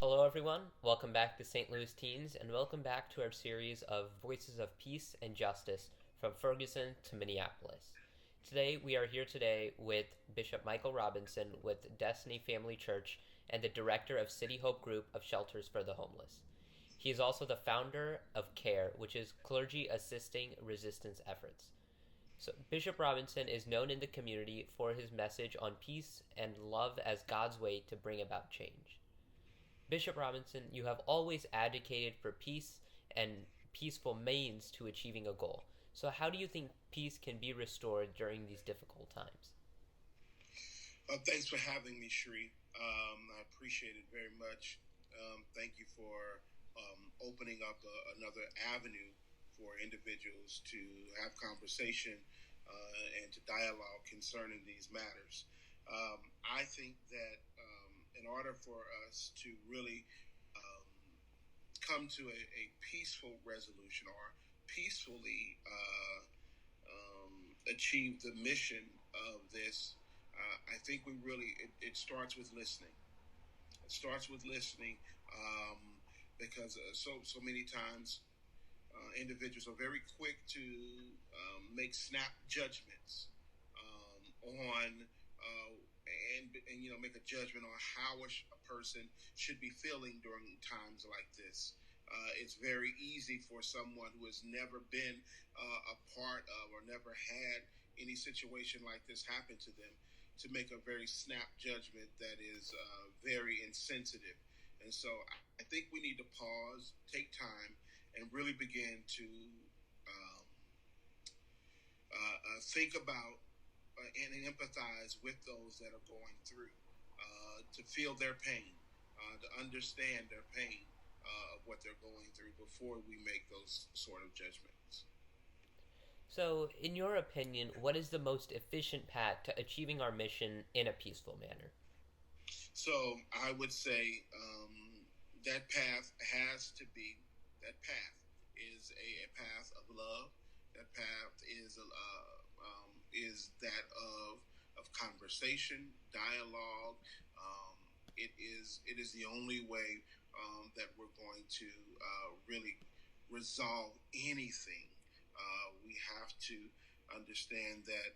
Hello, everyone. Welcome back to St. Louis Teens, and welcome back to our series of Voices of Peace and Justice from Ferguson to Minneapolis. We are here today with Bishop Michael Robinson with Destiny Family Church and the director of City Hope Group of Shelters for the Homeless. He is also the founder of CARE, which is Clergy Assisting Resistance Efforts. So, Bishop Robinson is known in the community for his message on peace and love as God's way to bring about change. Bishop Robinson, you have always advocated for peace and peaceful means to achieving a goal. So, how do you think peace can be restored during these difficult times? Thanks for having me, Shree. I appreciate it very much. Thank you for opening up another avenue for individuals to have conversation and to dialogue concerning these matters. I think that in order for us to really come to a peaceful resolution or peacefully achieve the mission of this, I think it starts with listening. It starts with listening because so many times individuals are very quick to make snap judgments on and make a judgment on how a person should be feeling during times like this. It's very easy for someone who has never been a part of or never had any situation like this happen to them to make a very snap judgment that is very insensitive. And so I think we need to pause, take time, and really begin to think about and empathize with those that are going through, to feel their pain, to understand their pain of what they're going through before we make those sort of judgments. So, in your opinion, what is the most efficient path to achieving our mission in a peaceful manner? So I would say that path has to be, that path is a path of love. That path is that of conversation, dialogue. It is the only way that we're going to really resolve anything. We have to understand that.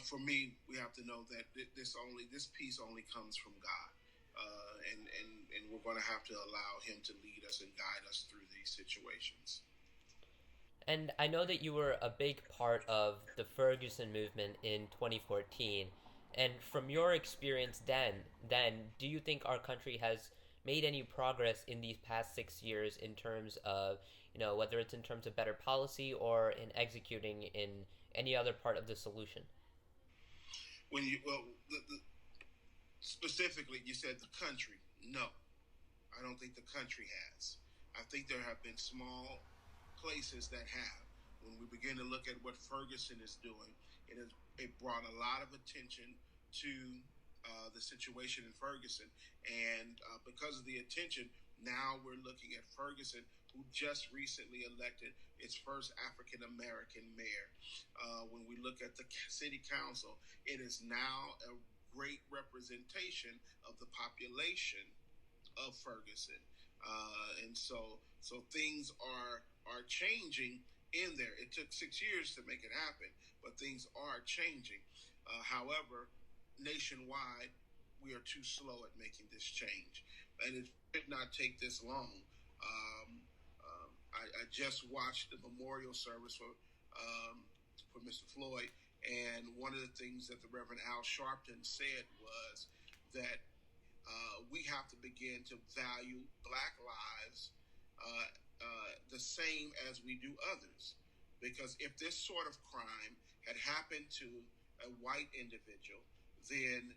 For me, we have to know that this peace only comes from God, and we're going to have to allow Him to lead us and guide us through these situations. And I know that you were a big part of the Ferguson movement in 2014. And from your experience then, do you think our country has made any progress in these past 6 years in terms of, whether it's in terms of better policy or in executing in any other part of the solution? When you specifically, you said the country. No, I don't think the country has. I think there have been small places that have. When we begin to look at what Ferguson is doing, it brought a lot of attention to the situation in Ferguson, and because of the attention, now we're looking at Ferguson, who just recently elected its first African American mayor. When we look at the city council, it is now a great representation of the population of Ferguson, and so things are changing in there. It took 6 years to make it happen, but things are changing. However, nationwide, we are too slow at making this change, and it should not take this long. I just watched the memorial service for Mr. Floyd, and one of the things that the Reverend Al Sharpton said was that we have to begin to value Black lives the same as we do others. Because if this sort of crime had happened to a white individual, then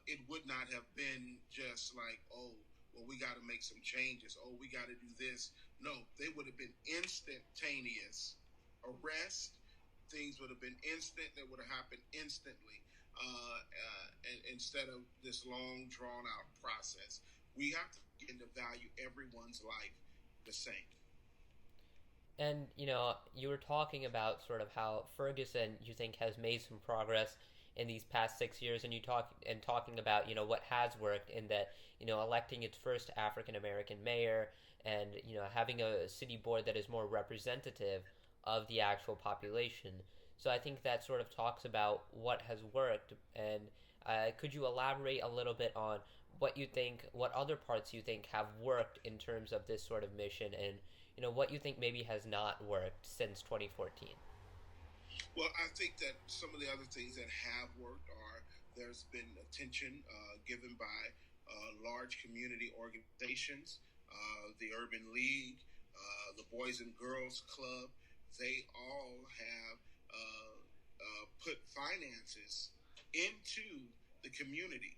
it would not have been just like, oh, well, we got to make some changes. Oh, we got to do this. No, they would have been instantaneous arrest. Things would have been instant. That would have happened instantly, and instead of this long, drawn-out process. We have to begin to value everyone's life the same. And you were talking about sort of how Ferguson, you think, has made some progress in these past 6 years, and talking about what has worked in that electing its first African American mayor, and having a city board that is more representative of the actual population. So I think that sort of talks about what has worked. And could you elaborate a little bit on what other parts you think have worked in terms of this sort of mission, and what you think maybe has not worked since 2014? Well, I think that some of the other things that have worked are there's been attention given by large community organizations, the Urban League, the Boys and Girls Club. They all have put finances into the community.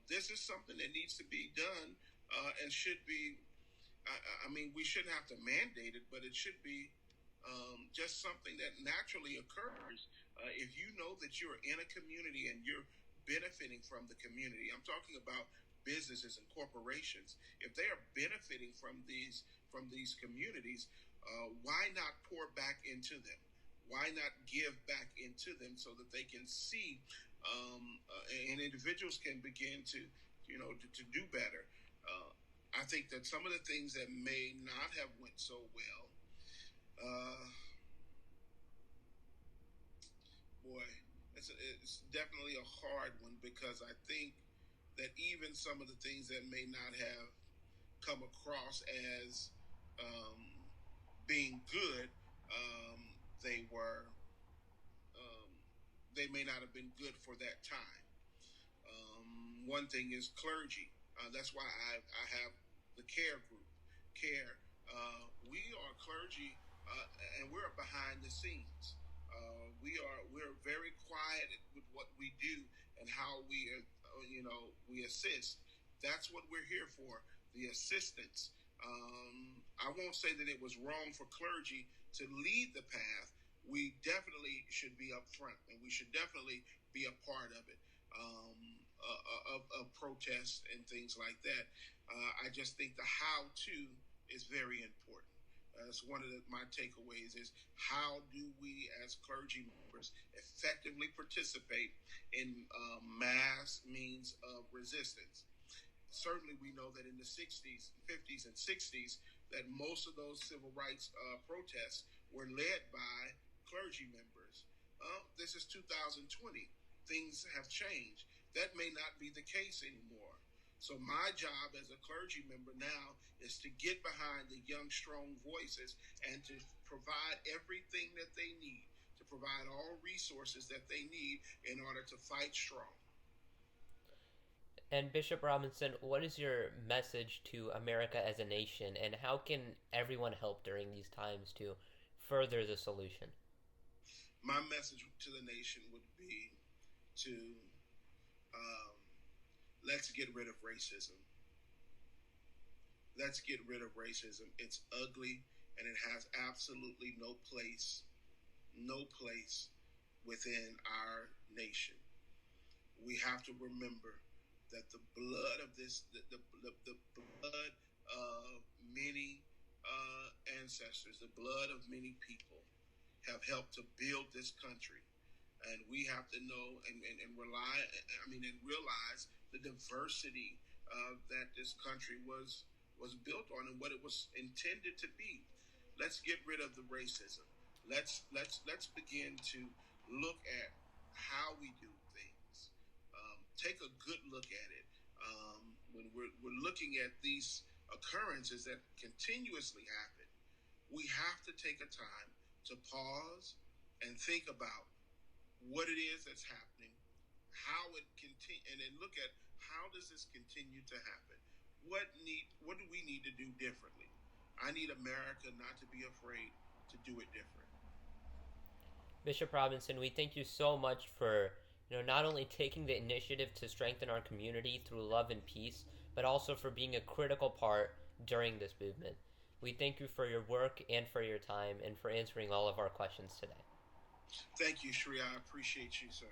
This is something that needs to be done and should be. I mean, we shouldn't have to mandate it, but it should be just something that naturally occurs if you know that you're in a community and you're benefiting from the community. I'm talking about businesses and corporations. If they are benefiting from these communities, why not pour back into them? Why not give back into them so that they can see and individuals can begin to to do better. I think that some of the things that may not have went so well. Boy, it's definitely a hard one because I think that even some of the things that may not have come across as um, being good, they were they may not have been good for that time. One thing is clergy. That's why I have the CARE group. CARE. We are clergy, and we're behind the scenes. We're very quiet with what we do and how we assist. That's what we're here for, the assistance. I won't say that it was wrong for clergy to lead the path. We definitely should be up front, and we should definitely be a part of it, of protests and things like that. I just think the how-to is very important. That's one of my takeaways is how do we as clergy members effectively participate in mass means of resistance. Certainly we know that in the 60s, 50s, and 60s that most of those civil rights protests were led by clergy members. This is 2020. Things have changed. That may not be the case anymore. So my job as a clergy member now is to get behind the young, strong voices and to provide everything that they need, to provide all resources that they need in order to fight strong. And Bishop Robinson, what is your message to America as a nation, and how can everyone help during these times to further the solution? My message to the nation would be to um, let's get rid of racism. Let's get rid of racism. It's ugly and it has absolutely no place within our nation. We have to remember that the blood of the blood of many ancestors, the blood of many people have helped to build this country. And we have to know and realize the diversity that this country was built on and what it was intended to be. Let's get rid of the racism. Let's begin to look at how we do things. Take a good look at it. When we're looking at these occurrences that continuously happen, we have to take a time to pause and think about what it is that's happening, how it continue, and then look at how does this continue to happen. What do we need to do differently? I need America not to be afraid to do it different. Bishop Robinson, we thank you so much for not only taking the initiative to strengthen our community through love and peace, but also for being a critical part during this movement. We thank you for your work and for your time and for answering all of our questions today. Thank you, Shri. I appreciate you, sir.